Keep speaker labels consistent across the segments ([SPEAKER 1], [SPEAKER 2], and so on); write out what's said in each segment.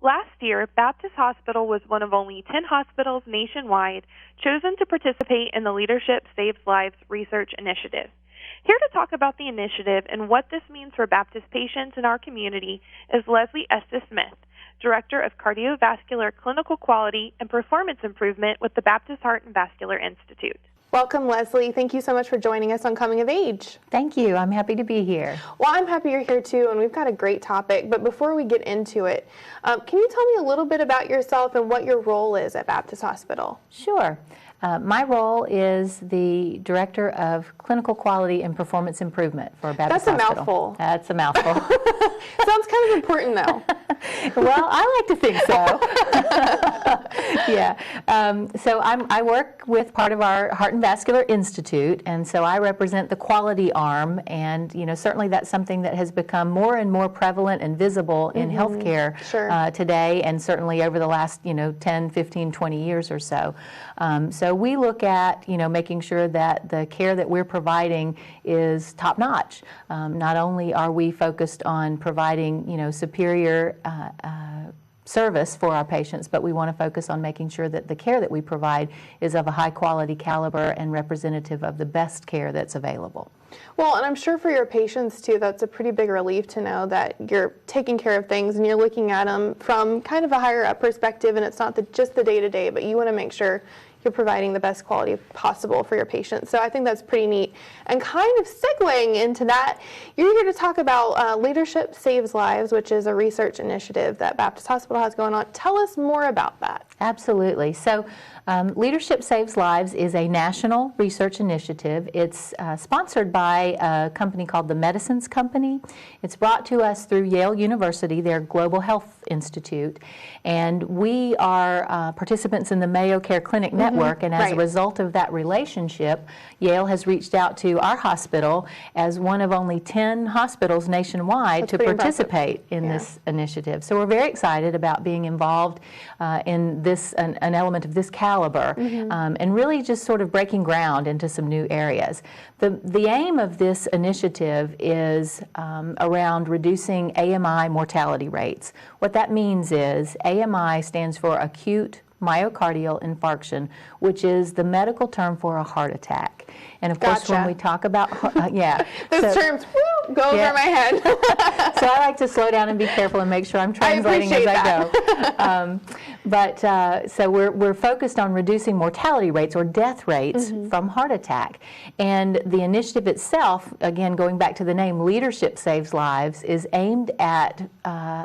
[SPEAKER 1] Last year, Baptist Hospital was one of only 10 hospitals nationwide chosen to participate in the Leadership Saves Lives research initiative. Here to talk about the initiative and what this means for Baptist patients in our community is Leslie Estes-Smith, Director of Cardiovascular Clinical Quality and Performance Improvement with the Baptist Heart and Vascular Institute.
[SPEAKER 2] Welcome, Leslie. Thank you so much for joining us on Coming of Age.
[SPEAKER 3] Thank you. I'm happy to be here.
[SPEAKER 2] Well, I'm happy you're here too, and we've got a great topic. But before we get into it, can you tell me a little bit about yourself and what your role is at Baptist Hospital?
[SPEAKER 3] Sure. My role is the Director of Clinical Quality and Performance Improvement for Baptist Hospital.
[SPEAKER 2] That's a mouthful.
[SPEAKER 3] That's a mouthful.
[SPEAKER 2] Sounds kind of important, though.
[SPEAKER 3] Well, I like to think so. Yeah. So I work with part of our Heart and Vascular Institute, and so I represent the quality arm, and certainly that's something that has become more and more prevalent and visible in healthcare today, and certainly over the last 10, 15, 20 years or so. So we look at making sure that the care that we're providing is top notch. Not only are we focused on providing superior service for our patients, but we want to focus on making sure that the care that we provide is of a high quality caliber and representative of the best care that's available.
[SPEAKER 2] Well, and I'm sure for your patients too, that's a pretty big relief to know that you're taking care of things and you're looking at them from kind of a higher up perspective, and it's not just the day-to-day, but you want to make sure you're providing the best quality possible for your patients. So I think that's pretty neat. And kind of segueing into that, you're here to talk about Leadership Saves Lives, which is a research initiative that Baptist Hospital has going on. Tell us more about that.
[SPEAKER 3] Absolutely. So Leadership Saves Lives is a national research initiative. It's sponsored by a company called the Medicines Company. It's brought to us through Yale University, their Global Health Institute, and we are participants in the Mayo Care Clinic Network, and as a result of that relationship, Yale has reached out to our hospital as one of only 10 hospitals nationwide to participate in this initiative. So we're very excited about being involved in this, an element of this caliber, and really just sort of breaking ground into some new areas. The aim of this initiative is around reducing AMI mortality rates. What that means is AMI stands for acute myocardial infarction, which is the medical term for a heart attack. And of course, when we talk about,
[SPEAKER 2] those terms go over my head.
[SPEAKER 3] So I like to slow down and be careful and make sure I'm translating as I go. So we're focused on reducing mortality rates or death rates from heart attack. And the initiative itself, again, going back to the name Leadership Saves Lives, is aimed at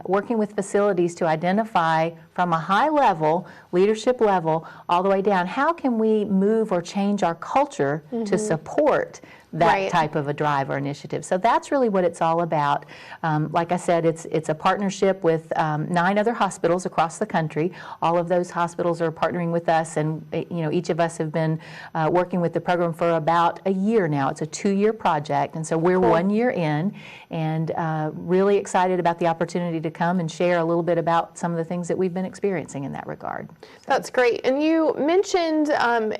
[SPEAKER 3] working with facilities to identify from a high level, leadership level, all the way down, how can we move or change our culture to support that type of a drive or initiative. So that's really what it's all about. Like I said, it's a partnership with 9 other hospitals across the country. All of those hospitals are partnering with us, and each of us have been working with the program for about a year now. It's a 2-year project, and so we're 1 year in, and really excited about the opportunity to come and share a little bit about some of the things that we've been experiencing in that regard. So.
[SPEAKER 2] That's great. And you mentioned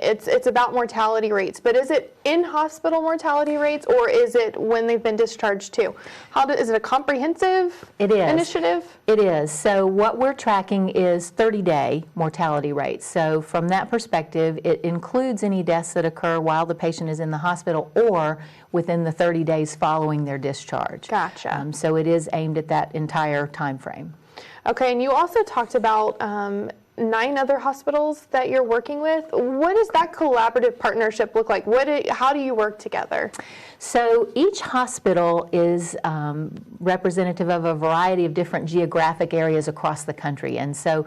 [SPEAKER 2] it's about mortality rates, but is it in-hospital mortality rates, or is it when they've been discharged too? Is it a comprehensive initiative?
[SPEAKER 3] It is. So what we're tracking is 30-day mortality rates. So from that perspective, it includes any deaths that occur while the patient is in the hospital or within the 30 days following their discharge.
[SPEAKER 2] Gotcha.
[SPEAKER 3] So it is aimed at that entire time frame.
[SPEAKER 2] Okay, and you also talked about 9 other hospitals that you're working with. What does that collaborative partnership look like? How do you work together?
[SPEAKER 3] So each hospital is representative of a variety of different geographic areas across the country, and so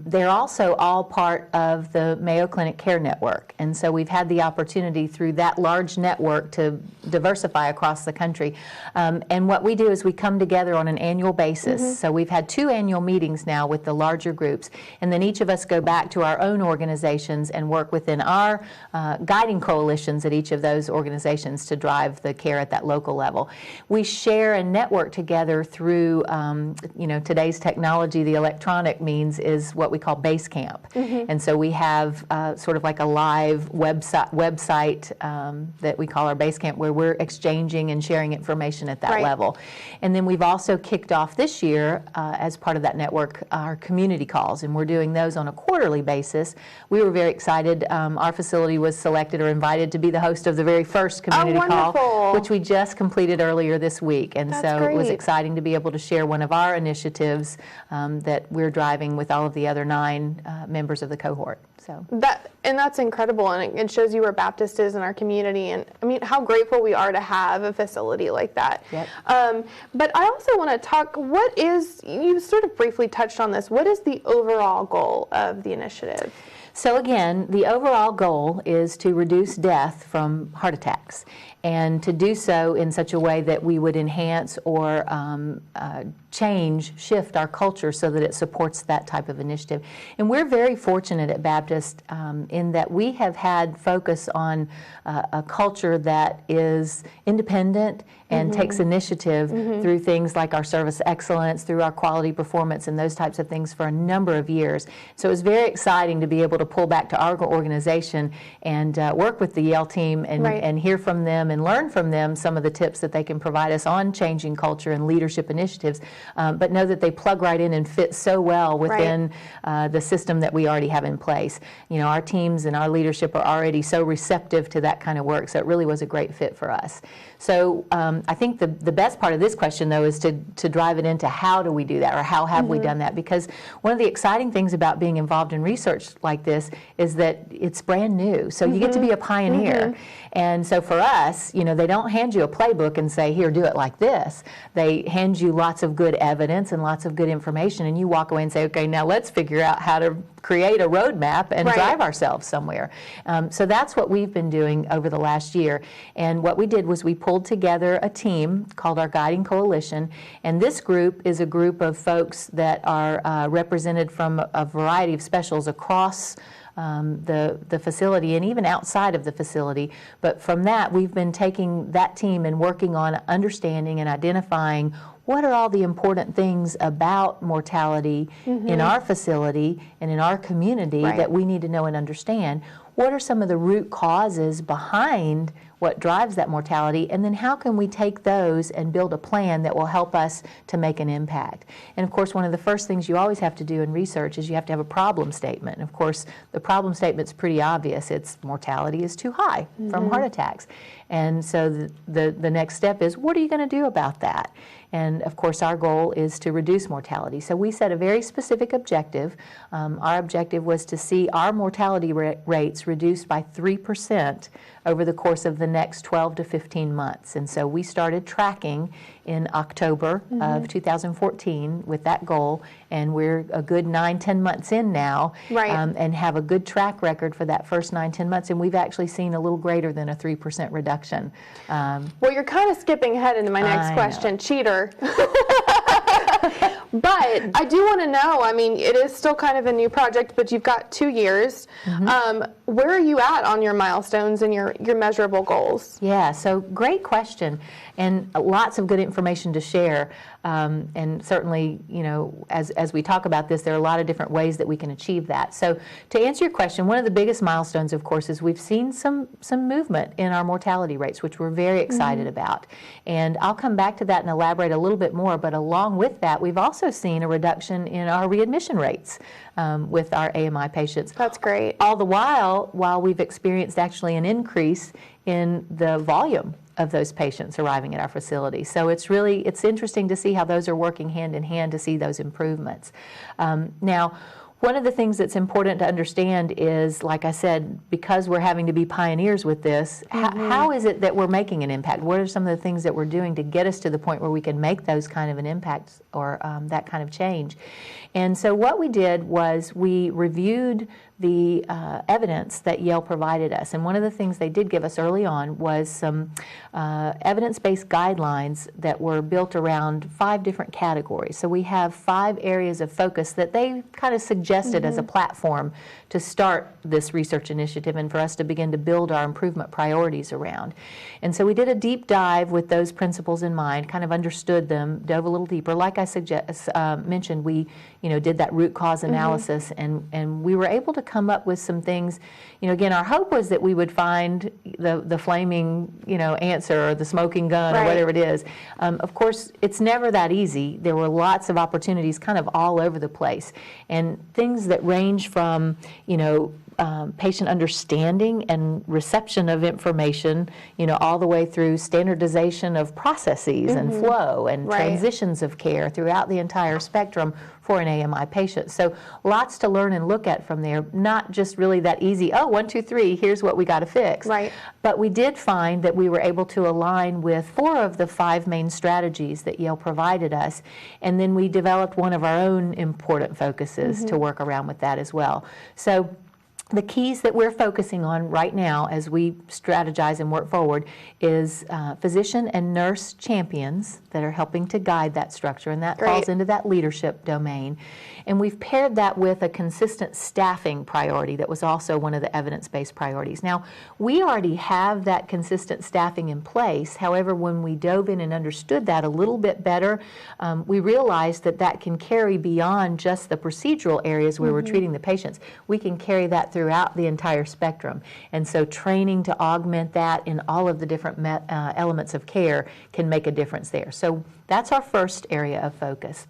[SPEAKER 3] they're also all part of the Mayo Clinic Care Network, and so we've had the opportunity through that large network to diversify across the country. And what we do is we come together on an annual basis. So we've had 2 annual meetings now with the larger groups, and and then each of us go back to our own organizations and work within our guiding coalitions at each of those organizations to drive the care at that local level. We share and network together through, today's technology, the electronic means is what we call Basecamp. And so we have sort of like a live website that we call our Basecamp, where we're exchanging and sharing information at that level. And then we've also kicked off this year, as part of that network, our community calls, and we're doing those on a quarterly basis. We were very excited. Our facility was selected or invited to be the host of the very first community call, which we just completed earlier this week. And so it was exciting to be able to share one of our initiatives that we're driving with all of the other 9 members of the cohort. So
[SPEAKER 2] that's incredible, and it shows you where Baptist is in our community, and I mean how grateful we are to have a facility like that. But I also want to talk, you sort of briefly touched on this, what is the overall goal of the initiative?
[SPEAKER 3] So again, the overall goal is to reduce death from heart attacks, and to do so in such a way that we would enhance or shift our culture so that it supports that type of initiative. And we're very fortunate at Baptist in that we have had focus on a culture that is independent and takes initiative through things like our service excellence, through our quality performance, and those types of things for a number of years. So it was very exciting to be able to pull back to our organization and work with the Yale team and hear from them and learn from them some of the tips that they can provide us on changing culture and leadership initiatives, but know that they plug right in and fit so well within the system that we already have in place. You know, our teams and our leadership are already so receptive to that kind of work, so it really was a great fit for us. So I think the best part of this question, though, is to drive it into how do we do that, or how have we done that? Because one of the exciting things about being involved in research like this is that it's brand new. So you get to be a pioneer. And so for us, you know, they don't hand you a playbook and say, here, do it like this. They hand you lots of good evidence and lots of good information, and you walk away and say, okay, now let's figure out how to create a roadmap and drive ourselves somewhere. So that's what we've been doing over the last year. And what we did was we pulled together a team called our Guiding Coalition, and this group is a group of folks that are represented from a variety of specials across the facility and even outside of the facility. But from that, we've been taking that team and working on understanding and identifying what are all the important things about mortality in our facility and in our community that we need to know and understand. What are some of the root causes behind what drives that mortality, and then how can we take those and build a plan that will help us to make an impact? And of course, one of the first things you always have to do in research is you have to have a problem statement. And of course, the problem statement's pretty obvious. It's mortality is too high from heart attacks. And so the next step is, what are you going to do about that? And of course, our goal is to reduce mortality. So we set a very specific objective. Our objective was to see our mortality rates reduced by 3% over the course of the next 12 to 15 months. And so we started tracking in October of 2014 with that goal, and we're a good 9-10 months in now, and have a good track record for that first 9-10 months, and we've actually seen a little greater than a 3% reduction.
[SPEAKER 2] Well, you're kind of skipping ahead into my next question, cheater. But I do want to know, I mean, it is still kind of a new project, but you've got 2 years. Where are you at on your milestones and your measurable goals?
[SPEAKER 3] Yeah, so great question, and lots of good information to share. And certainly, you know, as we talk about this, there are a lot of different ways that we can achieve that. So to answer your question, one of the biggest milestones, of course, is we've seen some movement in our mortality rates, which we're very excited about. And I'll come back to that and elaborate a little bit more, but along with that, we've also seen a reduction in our readmission rates with our AMI patients.
[SPEAKER 2] That's great.
[SPEAKER 3] All the while we've experienced actually an increase in the volume of those patients arriving at our facility. So it's interesting to see how those are working hand in hand to see those improvements. Now, one of the things that's important to understand is, like I said, because we're having to be pioneers with this, how is it that we're making an impact? What are some of the things that we're doing to get us to the point where we can make those kind of an impacts or that kind of change. And so what we did was we reviewed the evidence that Yale provided us. And one of the things they did give us early on was some evidence-based guidelines that were built around 5 different categories. So we have 5 areas of focus that they kind of suggested as a platform to start this research initiative and for us to begin to build our improvement priorities around. And so we did a deep dive with those principles in mind, kind of understood them, dove a little deeper. Like I mentioned, we did that root cause analysis, and we were able to come up with some things. Again, our hope was that we would find the flaming, answer or the smoking gun or whatever it is. Of course, it's never that easy. There were lots of opportunities kind of all over the place, and things that range from, patient understanding and reception of information, all the way through standardization of processes and flow and transitions of care throughout the entire spectrum for an AMI patient. So lots to learn and look at from there, not just really that easy, 1, 2, 3, here's what we got to fix. Right. But we did find that we were able to align with 4 of the 5 main strategies that Yale provided us, and then we developed one of our own important focuses to work around with that as well. So the keys that we're focusing on right now as we strategize and work forward is physician and nurse champions that are helping to guide that structure, and that falls into that leadership domain. And we've paired that with a consistent staffing priority that was also one of the evidence-based priorities. Now, we already have that consistent staffing in place. However, when we dove in and understood that a little bit better, we realized that that can carry beyond just the procedural areas where we're treating the patients. We can carry that throughout the entire spectrum. And so training to augment that in all of the different elements of care can make a difference there. So that's our first area of focus.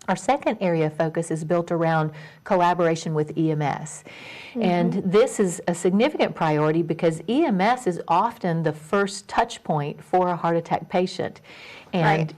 [SPEAKER 3] Our second area of focus is built around collaboration with EMS. And this is a significant priority because EMS is often the first touch point for a heart attack patient. And,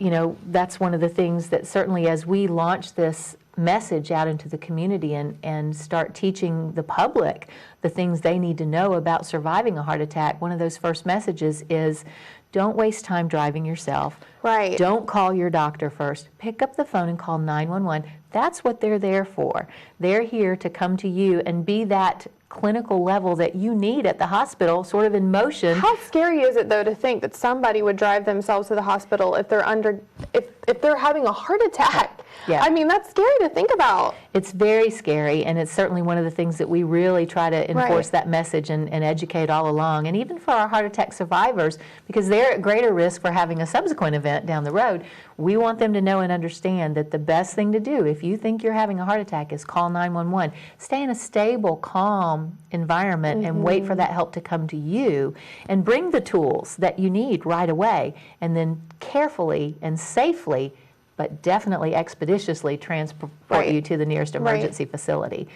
[SPEAKER 3] that's one of the things that certainly as we launch this message out into the community and start teaching the public the things they need to know about surviving a heart attack, one of those first messages is don't waste time driving yourself. Right. Don't call your doctor first. Pick up the phone and call 911. That's what they're there for. They're here to come to you and be that clinical level that you need at the hospital, sort of in motion.
[SPEAKER 2] How scary is it, though, to think that somebody would drive themselves to the hospital if they're if they're having a heart attack? Yeah. I mean, that's scary to think about.
[SPEAKER 3] It's very scary, and it's certainly one of the things that we really try to enforce that message and educate all along, and even for our heart attack survivors, because they're at greater risk for having a subsequent event down the road. We want them to know and understand that the best thing to do if you think you're having a heart attack is call 911. Stay in a stable, calm environment and wait for that help to come to you, and bring the tools that you need right away, and then carefully and safely but definitely expeditiously transport you to the nearest emergency facility.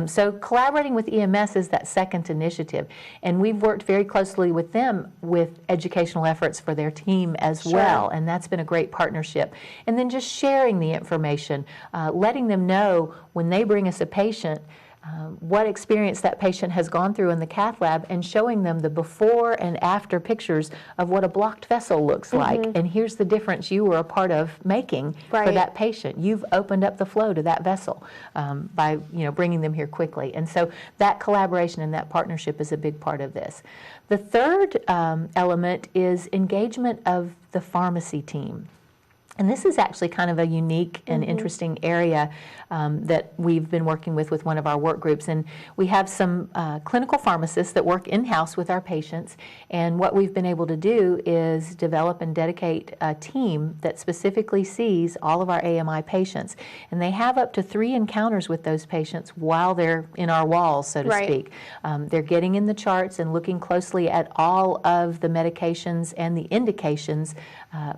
[SPEAKER 3] So collaborating with EMS is that second initiative, and we've worked very closely with them with educational efforts for their team as well, and that's been a great partnership. And then just sharing the information, letting them know when they bring us a patient, what experience that patient has gone through in the cath lab, and showing them the before and after pictures of what a blocked vessel looks like. And here's the difference you were a part of making for that patient. You've opened up the flow to that vessel by bringing them here quickly. And so that collaboration and that partnership is a big part of this. The third element is engagement of the pharmacy team. And this is actually kind of a unique and interesting area that we've been working with one of our work groups. And we have some clinical pharmacists that work in-house with our patients. And what we've been able to do is develop and dedicate a team that specifically sees all of our AMI patients. And they have up to 3 encounters with those patients while they're in our walls, so to speak. They're getting in the charts and looking closely at all of the medications and the indications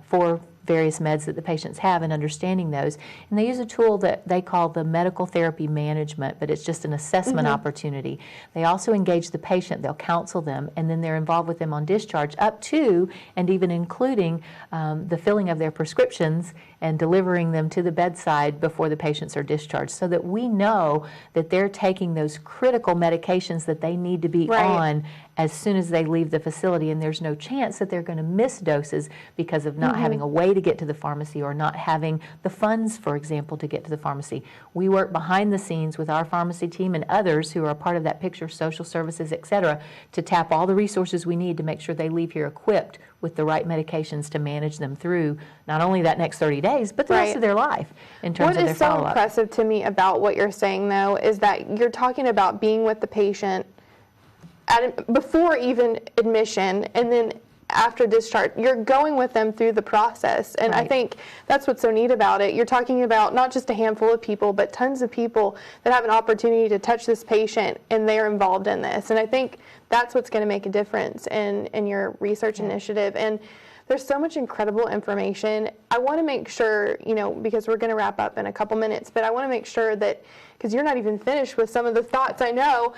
[SPEAKER 3] for various meds that the patients have and understanding those. And they use a tool that they call the medical therapy management, but it's just an assessment opportunity. They also engage the patient, they'll counsel them, and then they're involved with them on discharge up to and even including the filling of their prescriptions and delivering them to the bedside before the patients are discharged, so that we know that they're taking those critical medications that they need to be on as soon as they leave the facility, and there's no chance that they're going to miss doses because of not having a way to get to the pharmacy or not having the funds, for example, to get to the pharmacy. We work behind the scenes with our pharmacy team and others who are a part of that picture, social services, et cetera, to tap all the resources we need to make sure they leave here equipped with the right medications to manage them through not only that next 30 days, but the rest of their life in terms of their follow-up.
[SPEAKER 2] What is so impressive to me about what you're saying, though, is that you're talking about being with the patient before even admission, and then after discharge, you're going with them through the process. And I think that's what's so neat about it. You're talking about not just a handful of people, but tons of people that have an opportunity to touch this patient, and they're involved in this. And I think that's what's going to make a difference in your research initiative. And there's so much incredible information. I want to make sure, because we're going to wrap up in a couple minutes, but I want to make sure that, because you're not even finished with some of the thoughts, I know,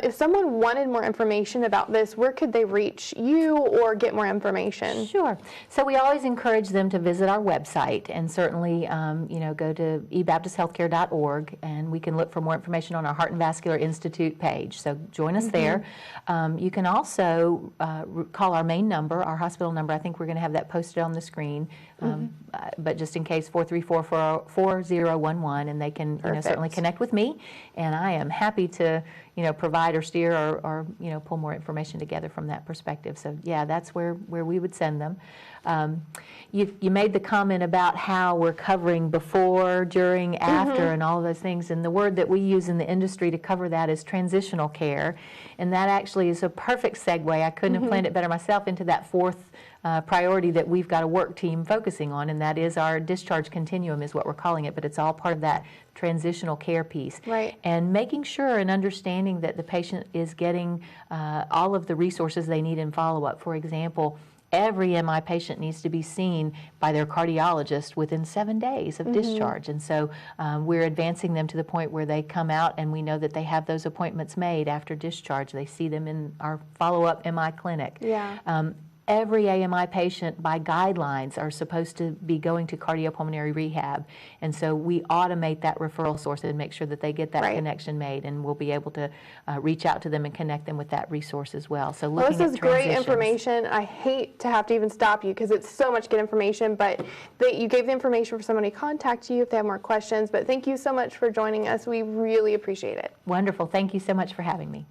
[SPEAKER 2] if someone wanted more information about this, where could they reach you or get more information?
[SPEAKER 3] Sure. So we always encourage them to visit our website, and certainly, go to ebaptisthealthcare.org, and we can look for more information on our Heart and Vascular Institute page. So join us there. You can also call our main number, our hospital number. I think we're going to have that posted on the screen, but just in case, 434-4011, and they can certainly connect with me, and I am happy to provide or steer or pull more information together from that perspective. So yeah, that's where we would send them. You made the comment about how we're covering before, during, after, and all of those things, and the word that we use in the industry to cover that is transitional care, and that actually is a perfect segue. I couldn't have planned it better myself into that fourth priority that we've got a work team focusing on, and that is our discharge continuum is what we're calling it, but it's all part of that transitional care piece.
[SPEAKER 2] Right.
[SPEAKER 3] And making sure and understanding that the patient is getting all of the resources they need in follow-up. For example, every MI patient needs to be seen by their cardiologist within 7 days of discharge. And so we're advancing them to the point where they come out and we know that they have those appointments made after discharge. They see them in our follow-up MI clinic.
[SPEAKER 2] Yeah.
[SPEAKER 3] Every AMI patient, by guidelines, are supposed to be going to cardiopulmonary rehab. And so we automate that referral source and make sure that they get that connection made, and we'll be able to reach out to them and connect them with that resource as well. So looking
[SPEAKER 2] this is great information. I hate to have to even stop you because it's so much good information, but you gave the information for somebody to contact you if they have more questions. But thank you so much for joining us. We really appreciate it.
[SPEAKER 3] Wonderful. Thank you so much for having me.